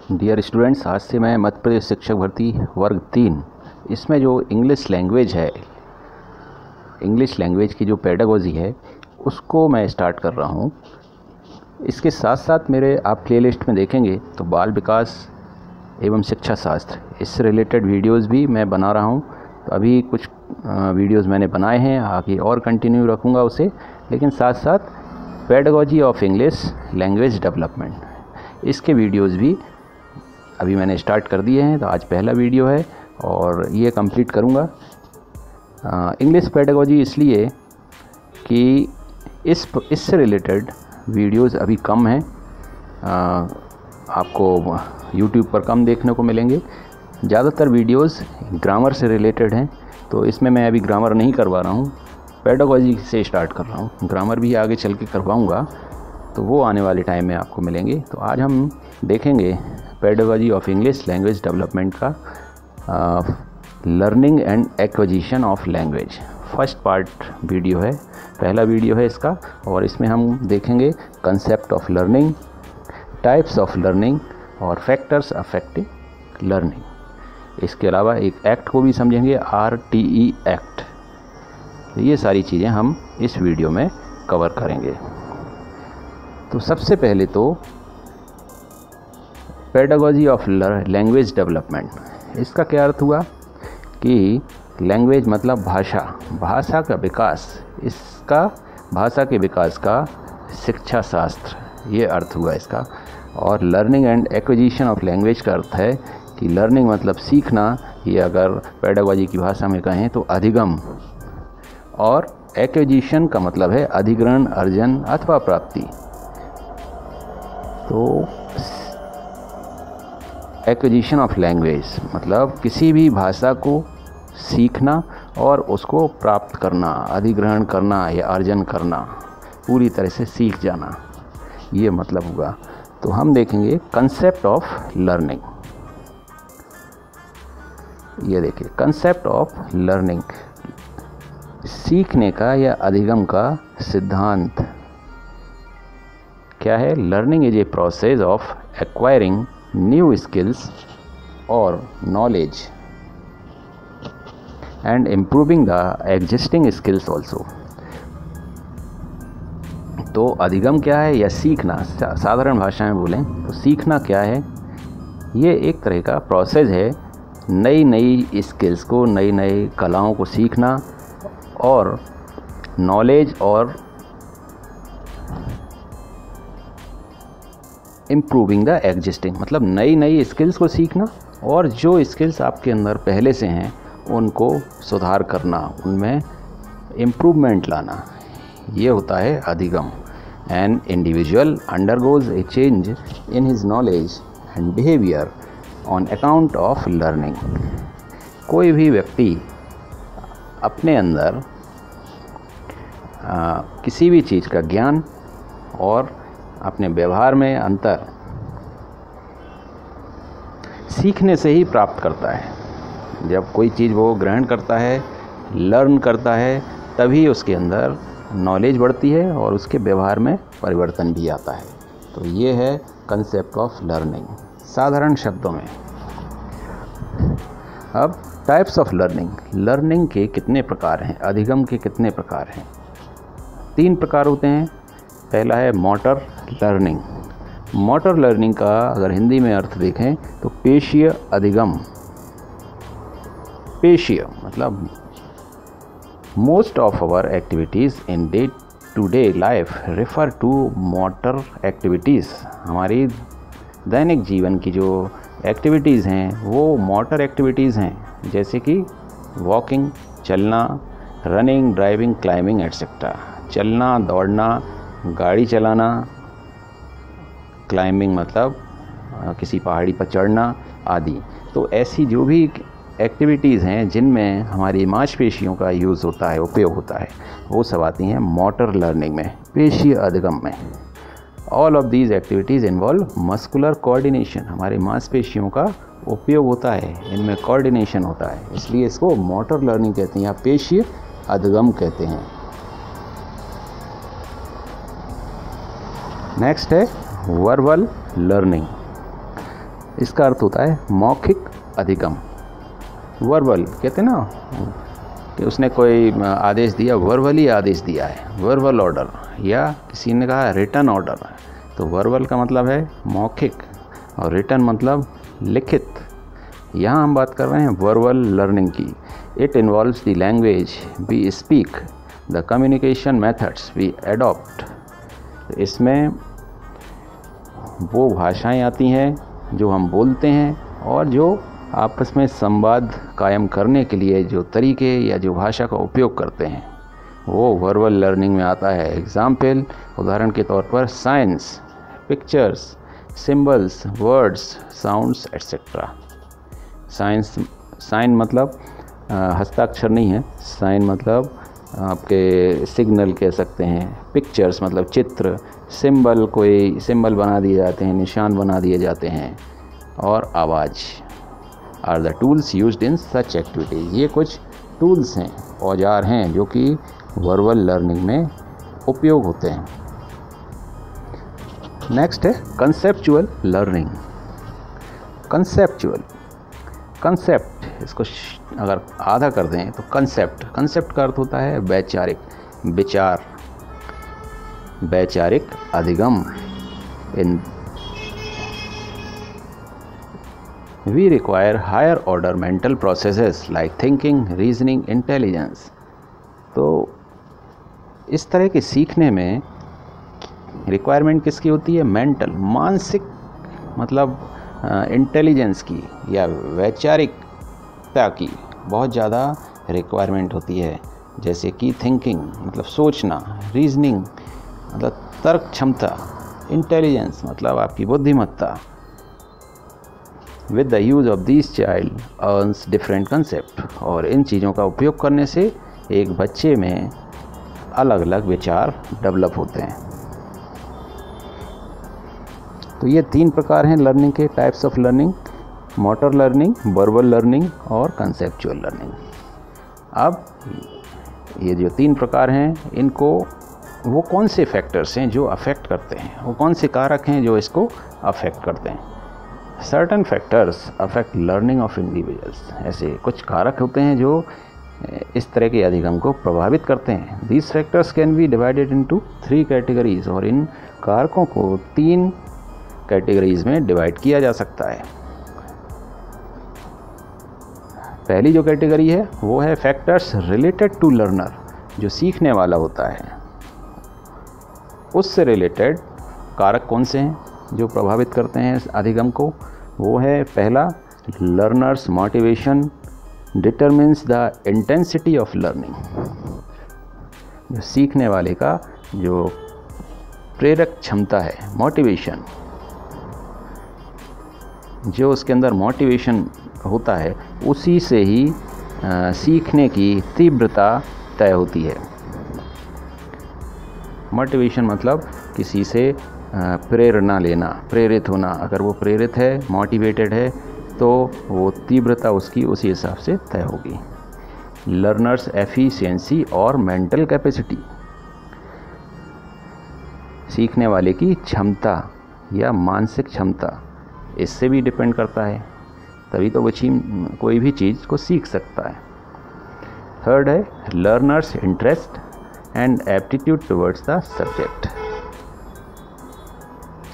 Dear students, आज से मैं मध्य प्रदेश शिक्षक भर्ती वर्ग 3 इसमें जो इंग्लिश लैंग्वेज है, इंग्लिश लैंग्वेज की जो पेडागोजी है उसको मैं स्टार्ट कर रहा हूँ। इसके साथ साथ मेरे आप प्लेलिस्ट में देखेंगे तो बाल विकास एवं शिक्षा शास्त्र इससे रिलेटेड वीडियोस भी मैं बना रहा हूँ। तो अभी कुछ वीडियोस मैंने बनाए हैं, आगे और कंटिन्यू रखूँगा उसे, लेकिन साथ साथ pedagogy of English language development इसके वीडियोस भी अभी मैंने स्टार्ट कर दिए हैं। तो आज पहला वीडियो है और ये कंप्लीट करूँगा। इंग्लिश पेडागोजी इसलिए कि इससे रिलेटेड वीडियोस अभी कम हैं, आपको YouTube पर कम देखने को मिलेंगे। ज़्यादातर वीडियोस ग्रामर से रिलेटेड हैं, तो इसमें मैं अभी ग्रामर नहीं करवा रहा हूँ, पेडागोजी से स्टार्ट कर रहा हूँ। ग्रामर भी आगे चल के करवाऊँगा, तो वो आने वाले टाइम में आपको मिलेंगे। तो आज हम देखेंगे pedagogy of English language development का learning and acquisition of language. First part video है, पहला वीडियो है इसका, और इसमें हम देखेंगे concept of learning, types of learning और फैक्टर्स अफेक्टिंग लर्निंग। इसके अलावा एक एक्ट को भी समझेंगे, RTE एक्ट। तो ये सारी चीज़ें हम इस वीडियो में कवर करेंगे। तो सबसे पहले तो पेडागोजी ऑफ लैंग्वेज डेवलपमेंट, इसका क्या अर्थ हुआ कि लैंग्वेज मतलब भाषा, भाषा का विकास, इसका भाषा के विकास का शिक्षा शास्त्र, ये अर्थ हुआ इसका। और learning and acquisition of language का अर्थ है कि लर्निंग मतलब सीखना, ये अगर पेडागोजी की भाषा में कहें तो अधिगम, और एक्विजिशन का मतलब है अधिग्रहण, अर्जन अथवा प्राप्ति। तो एक्विजिशन ऑफ लैंग्वेज मतलब किसी भी भाषा को सीखना और उसको प्राप्त करना, अधिग्रहण करना या अर्जन करना, पूरी तरह से सीख जाना, ये मतलब हुआ। तो हम देखेंगे कंसेप्ट ऑफ लर्निंग। ये देखिए कंसेप्ट ऑफ लर्निंग, सीखने का या अधिगम का सिद्धांत क्या है। Learning is a process of acquiring new skills और knowledge and improving the existing skills also. तो अधिगम क्या है या सीखना, साधारण भाषा में बोलें तो सीखना क्या है, ये एक तरह का प्रोसेस है, नई नई स्किल्स को, नई नई कलाओं को सीखना, और नॉलेज और इम्प्रूविंग द एग्जिस्टिंग मतलब नई नई स्किल्स को सीखना, और जो स्किल्स आपके अंदर पहले से हैं उनको सुधार करना, उनमें इम्प्रूवमेंट लाना, ये होता है अधिगम। An individual undergoes A change in his knowledge and behaviour on account of learning. कोई भी व्यक्ति अपने अंदर किसी भी चीज़ का ज्ञान और अपने व्यवहार में अंतर सीखने से ही प्राप्त करता है। जब कोई चीज़ वो ग्रहण करता है, लर्न करता है, तभी उसके अंदर नॉलेज बढ़ती है और उसके व्यवहार में परिवर्तन भी आता है। तो ये है कंसेप्ट ऑफ लर्निंग साधारण शब्दों में। अब टाइप्स ऑफ लर्निंग, लर्निंग के कितने प्रकार हैं, अधिगम के कितने प्रकार हैं। 3 प्रकार होते हैं। पहला है मोटर लर्निंग। मोटर लर्निंग का अगर हिंदी में अर्थ देखें तो पेशीय अधिगम। पेशीय मतलब most of our activities in day to day life refer to motor activities. हमारी दैनिक जीवन की जो एक्टिविटीज़ हैं वो मोटर एक्टिविटीज़ हैं, जैसे कि वॉकिंग, चलना, रनिंग, ड्राइविंग, क्लाइंबिंग एट्सेट्रा। चलना, दौड़ना, गाड़ी चलाना, क्लाइंबिंग मतलब किसी पहाड़ी पर चढ़ना आदि। तो ऐसी जो भी एक्टिविटीज़ हैं जिनमें हमारी मांसपेशियों का यूज़ होता है, उपयोग होता है, वो सब आती हैं मोटर लर्निंग में, पेशीय अधिगम में। All of these activities involve muscular coordination. हमारी मांसपेशियों का उपयोग होता है, इनमें कोऑर्डिनेशन होता है, इसलिए इसको मोटर लर्निंग कहते हैं या पेशीय अधिगम कहते हैं। नेक्स्ट है वर्बल लर्निंग। इसका अर्थ होता है मौखिक अधिगम। वर्बल कहते हैं ना कि उसने कोई आदेश दिया, वर्बली आदेश दिया है, वर्बल ऑर्डर, या किसी ने कहा रिटन ऑर्डर। तो वर्बल का मतलब है मौखिक और रिटन मतलब लिखित। यहाँ हम बात कर रहे हैं वर्बल लर्निंग की। It involves the language we speak, the communication methods we adopt. इसमें वो भाषाएं आती हैं जो हम बोलते हैं और जो आपस में संवाद कायम करने के लिए जो तरीके या जो भाषा का उपयोग करते हैं वो वर्बल लर्निंग में आता है। एग्जाम्पल, उदाहरण के तौर पर signs, pictures, symbols, words, sounds etcetera. Sign मतलब हस्ताक्षर नहीं है, साइन मतलब आपके सिग्नल कह सकते हैं। पिक्चर्स मतलब चित्र, सिंबल कोई सिंबल बना दिए जाते हैं, निशान बना दिए जाते हैं, और आवाज़ are the tools used in such activities. ये कुछ टूल्स हैं, औजार हैं जो कि वर्बल लर्निंग में उपयोग होते हैं। नेक्स्ट है कंसेप्चुअल लर्निंग। कंसेप्ट इसको अगर आधा कर दें तो कंसेप्ट का अर्थ होता है वैचारिक, विचार, वैचारिक अधिगम। In we require higher order mental processes like thinking, reasoning, intelligence. तो इस तरह के सीखने में रिक्वायरमेंट किसकी होती है? मेंटल, मानसिक, मतलब इंटेलिजेंस की या वैचारिकता की बहुत ज़्यादा रिक्वायरमेंट होती है। जैसे कि थिंकिंग मतलब सोचना, रीजनिंग मतलब तर्क क्षमता, इंटेलिजेंस मतलब आपकी बुद्धिमत्ता। With the use of this child earns different concept. और इन चीज़ों का उपयोग करने से एक बच्चे में अलग अलग विचार डेवलप होते हैं। तो ये 3 प्रकार हैं लर्निंग के, types of learning: motor learning, verbal learning और कंसेप्चुअल लर्निंग। अब ये जो 3 प्रकार हैं, इनको वो कौन से फैक्टर्स हैं जो अफेक्ट करते हैं, वो कौन से कारक हैं जो इसको अफेक्ट करते हैं? Certain factors affect learning of individuals. ऐसे कुछ कारक होते हैं जो इस तरह के अधिगम को प्रभावित करते हैं। These factors can be divided into 3 categories. और इन कारकों को 3 कैटेगरीज में डिवाइड किया जा सकता है। पहली जो कैटेगरी है वो है फैक्टर्स रिलेटेड टू लर्नर, जो सीखने वाला होता है उससे रिलेटेड कारक कौन से हैं जो प्रभावित करते हैं इस अधिगम को? वो है पहला, learners motivation determines the intensity of learning. जो सीखने वाले का जो प्रेरक क्षमता है, मोटिवेशन, जो उसके अंदर मोटिवेशन होता है उसी से ही सीखने की तीव्रता तय होती है। मोटिवेशन मतलब किसी से प्रेरणा लेना, प्रेरित होना। अगर वो प्रेरित है, मोटिवेटेड है, तो वो तीव्रता उसकी उसी हिसाब से तय होगी। लर्नर्स एफिशिएंसी और मेंटल कैपेसिटी, सीखने वाले की क्षमता या मानसिक क्षमता, इससे भी डिपेंड करता है, तभी तो वो कोई भी चीज़ को सीख सकता है। थर्ड है learners interest and aptitude towards the subject.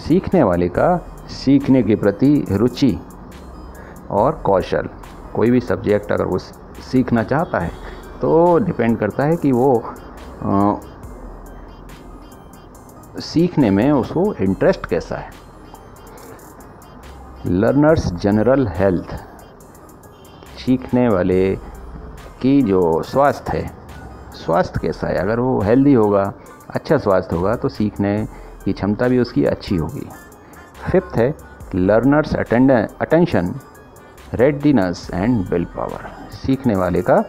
सीखने वाले का सीखने के प्रति रुचि और कौशल। कोई भी सब्जेक्ट अगर वो सीखना चाहता है तो डिपेंड करता है कि वो सीखने में उसको इंटरेस्ट कैसा है। लर्नर्स जनरल हेल्थ, सीखने वाले की जो स्वास्थ्य है, स्वास्थ्य कैसा है। अगर वो हेल्दी होगा, अच्छा स्वास्थ्य होगा, तो सीखने की क्षमता भी उसकी अच्छी होगी। फिफ्थ है learners attention readiness and will power. सीखने वाले का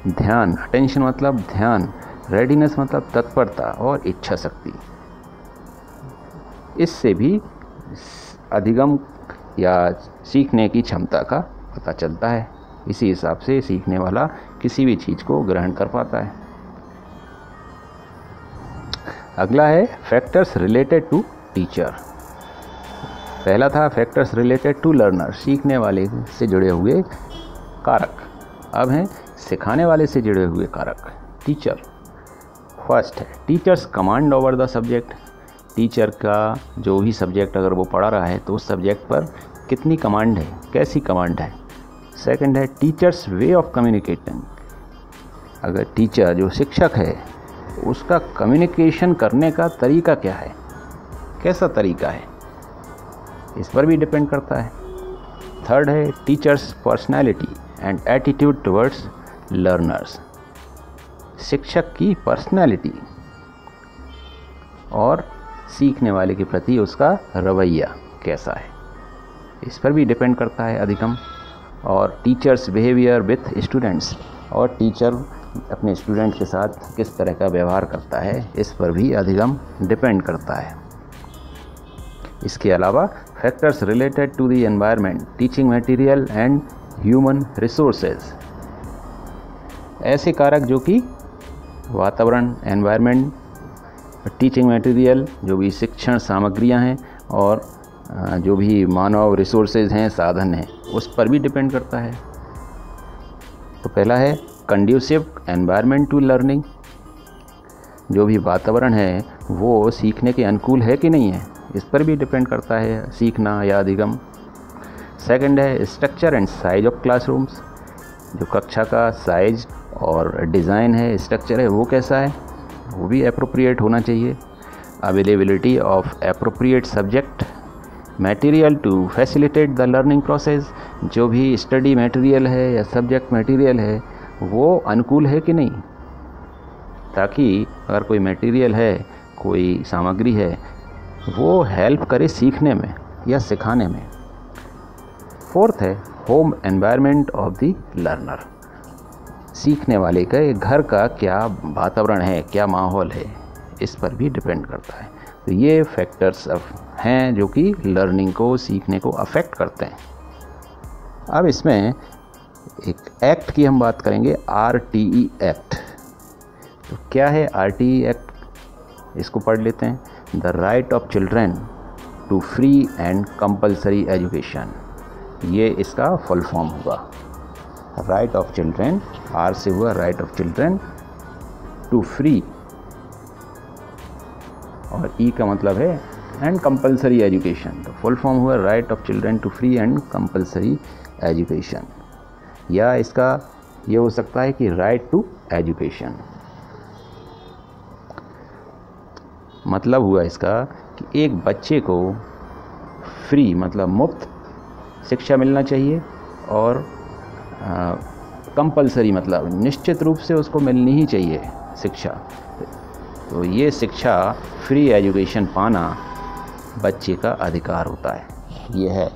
ध्यान, अटेंशन मतलब ध्यान, रेडीनेस मतलब तत्परता और इच्छा शक्ति। इससे भी अधिगम या सीखने की क्षमता का पता चलता है। इसी हिसाब से सीखने वाला किसी भी चीज़ को ग्रहण कर पाता है। अगला है फैक्टर्स रिलेटेड टू टीचर। पहला था फैक्टर्स रिलेटेड टू लर्नर, सीखने वाले से जुड़े हुए कारक। अब हैं सिखाने वाले से जुड़े हुए कारक। टीचर फर्स्ट है, teachers command over the subject. Teacher का जो भी सब्जेक्ट अगर वो पढ़ा रहा है तो उस सब्जेक्ट पर कितनी कमांड है, कैसी कमांड है। सेकंड है टीचर्स वे ऑफ कम्युनिकेटिंग। अगर टीचर जो शिक्षक है उसका कम्युनिकेशन करने का तरीका क्या है, कैसा तरीका है, इस पर भी डिपेंड करता है। थर्ड है teachers personality and attitude towards learners. शिक्षक की पर्सनैलिटी और सीखने वाले के प्रति उसका रवैया कैसा है, इस पर भी डिपेंड करता है अधिकम। और टीचर्स बिहेवियर विथ स्टूडेंट्स, और टीचर अपने स्टूडेंट के साथ किस तरह का व्यवहार करता है, इस पर भी अधिकम डिपेंड करता है। इसके अलावा factors related to the environment, teaching material and human resources. ऐसे कारक जो कि वातावरण, एनवायरनमेंट, टीचिंग मटेरियल जो भी शिक्षण सामग्रियां हैं, और जो भी मानव रिसोर्सेज हैं, साधन हैं, उस पर भी डिपेंड करता है। तो पहला है कंड्यूसिव एनवायरनमेंट टू लर्निंग। जो भी वातावरण है वो सीखने के अनुकूल है कि नहीं है, इस पर भी डिपेंड करता है सीखना या अधिगम। सेकंड है structure and size of classrooms. जो कक्षा का साइज और डिज़ाइन है, स्ट्रक्चर है, वो कैसा है, वो भी एप्रोप्रिएट होना चाहिए। Availability of appropriate subject material to facilitate the learning process. जो भी स्टडी मटेरियल है या सब्जेक्ट मटेरियल है वो अनुकूल है कि नहीं, ताकि अगर कोई मटेरियल है, कोई सामग्री है, वो हेल्प करे सीखने में या सिखाने में। फोर्थ है home environment of the learner. सीखने वाले के घर का क्या वातावरण है, क्या माहौल है, इस पर भी डिपेंड करता है। तो ये फैक्टर्स हैं जो कि लर्निंग को, सीखने को अफेक्ट करते हैं। अब इसमें एक एक्ट की हम बात करेंगे, RTE एक्ट। तो क्या है RTE एक्ट, इसको पढ़ लेते हैं। The right of children to free and compulsory education, ये इसका फुल फॉर्म होगा। राइट ऑफ चिल्ड्रेन, R से हुआ right of children to free, और E का मतलब है एंड कंपल्सरी एजुकेशन। तो फुल फॉर्म हुआ right of children to free and compulsory education, या इसका ये हो सकता है कि राइट टू एजुकेशन। मतलब हुआ इसका कि एक बच्चे को फ्री मतलब मुफ्त शिक्षा मिलना चाहिए, और कंपल्सरी मतलब निश्चित रूप से उसको मिलनी ही चाहिए शिक्षा। तो ये शिक्षा, फ्री एजुकेशन पाना बच्चे का अधिकार होता है, ये है।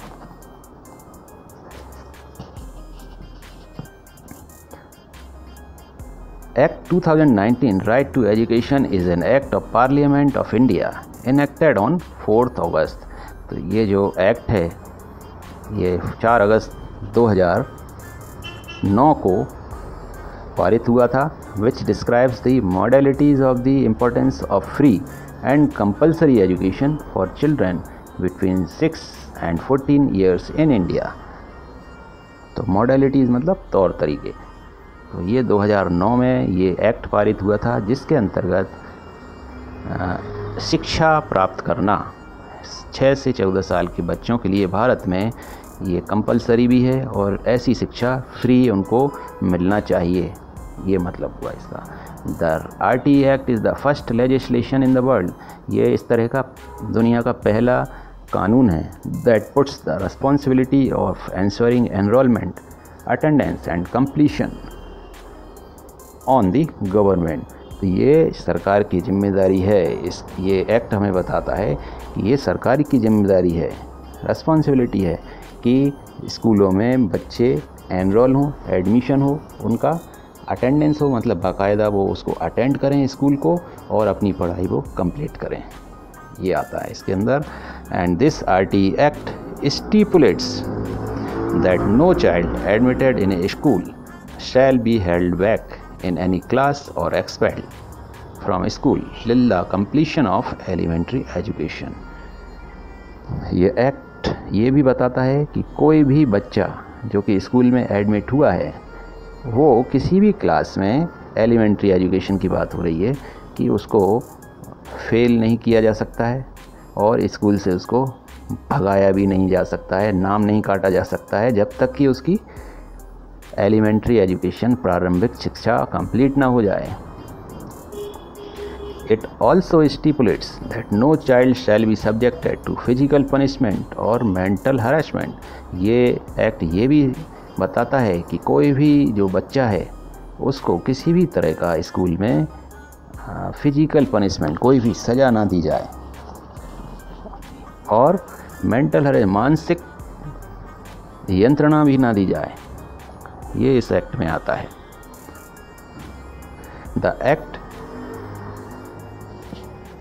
Act 2019 Right to Education is an act of Parliament of India enacted on 4th August। तो ये जो एक्ट है ये 4 अगस्त 2009 को पारित हुआ था, which describes the modalities of the importance of free and compulsory education for children between 6 and 14 years in India। तो modalities मतलब तौर तरीके। तो ये 2009 में ये एक्ट पारित हुआ था, जिसके अंतर्गत शिक्षा प्राप्त करना 6 से 14 साल के बच्चों के लिए भारत में ये कंपलसरी भी है, और ऐसी शिक्षा फ्री उनको मिलना चाहिए, ये मतलब हुआ इसका। The RTE act is the first legislation in the world. ये इस तरह का दुनिया का पहला कानून है that puts the responsibility of ensuring enrolment, attendance and completion on the government. तो ये सरकार की जिम्मेदारी है। ये एक्ट हमें बताता है कि ये सरकार की जिम्मेदारी है, रिस्पॉन्सिबिलिटी है कि स्कूलों में बच्चे एनरोल हों, एडमिशन हो, उनका अटेंडेंस हो, मतलब बाकायदा वो उसको अटेंड करें स्कूल को, और अपनी पढ़ाई वो कंप्लीट करें, ये आता है इसके अंदर। And this RTE act stipulates that no child admitted in a school shall be held back in any class or expelled from school till the completion of elementary education। ये एक्ट एक्ट ये भी बताता है कि कोई भी बच्चा जो कि स्कूल में एडमिट हुआ है वो किसी भी क्लास में, एलिमेंट्री एजुकेशन की बात हो रही है, कि उसको फेल नहीं किया जा सकता है और स्कूल से उसको भगाया भी नहीं जा सकता है, नाम नहीं काटा जा सकता है जब तक कि उसकी एलिमेंट्री एजुकेशन, प्रारंभिक शिक्षा कंप्लीट ना हो जाए। It also stipulates that no child shall be subjected to physical punishment or mental harassment। ये एक्ट ये भी बताता है कि कोई भी जो बच्चा है उसको किसी भी तरह का स्कूल में फिजिकल पनिशमेंट, कोई भी सज़ा ना दी जाए, और मेंटल मानसिक यंत्रणा भी ना दी जाए। ये इस एक्ट में आता है। The act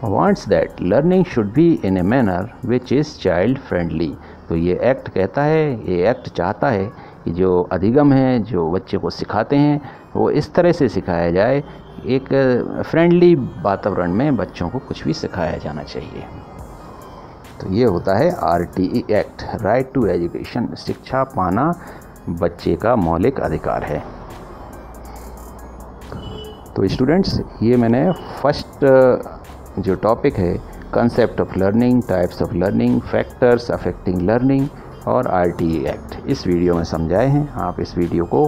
wants that learning should be in a manner which is child friendly। तो ये एक्ट कहता है, ये एक्ट चाहता है कि जो अधिगम है, जो बच्चे को सिखाते हैं, वो इस तरह से सिखाया जाए, एक फ्रेंडली वातावरण में बच्चों को कुछ भी सिखाया जाना चाहिए। तो ये होता है RTE act, right to education. शिक्षा पाना बच्चे का मौलिक अधिकार है। तो स्टूडेंट्स, ये मैंने फर्स्ट जो टॉपिक है, concept of learning, types of learning, factors affecting learning और RTE एक्ट इस वीडियो में समझाए हैं। आप इस वीडियो को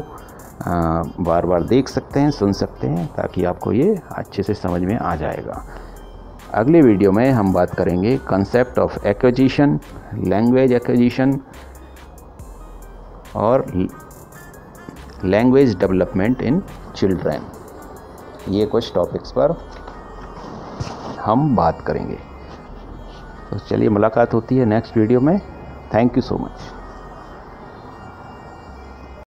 बार बार देख सकते हैं, सुन सकते हैं, ताकि आपको ये अच्छे से समझ में आ जाएगा। अगले वीडियो में हम बात करेंगे concept of acquisition, language acquisition और लैंग्वेज डेवलपमेंट इन चिल्ड्रन। ये कुछ टॉपिक्स पर हम बात करेंगे। तो चलिए, मुलाकात होती है नेक्स्ट वीडियो में। Thank you so much.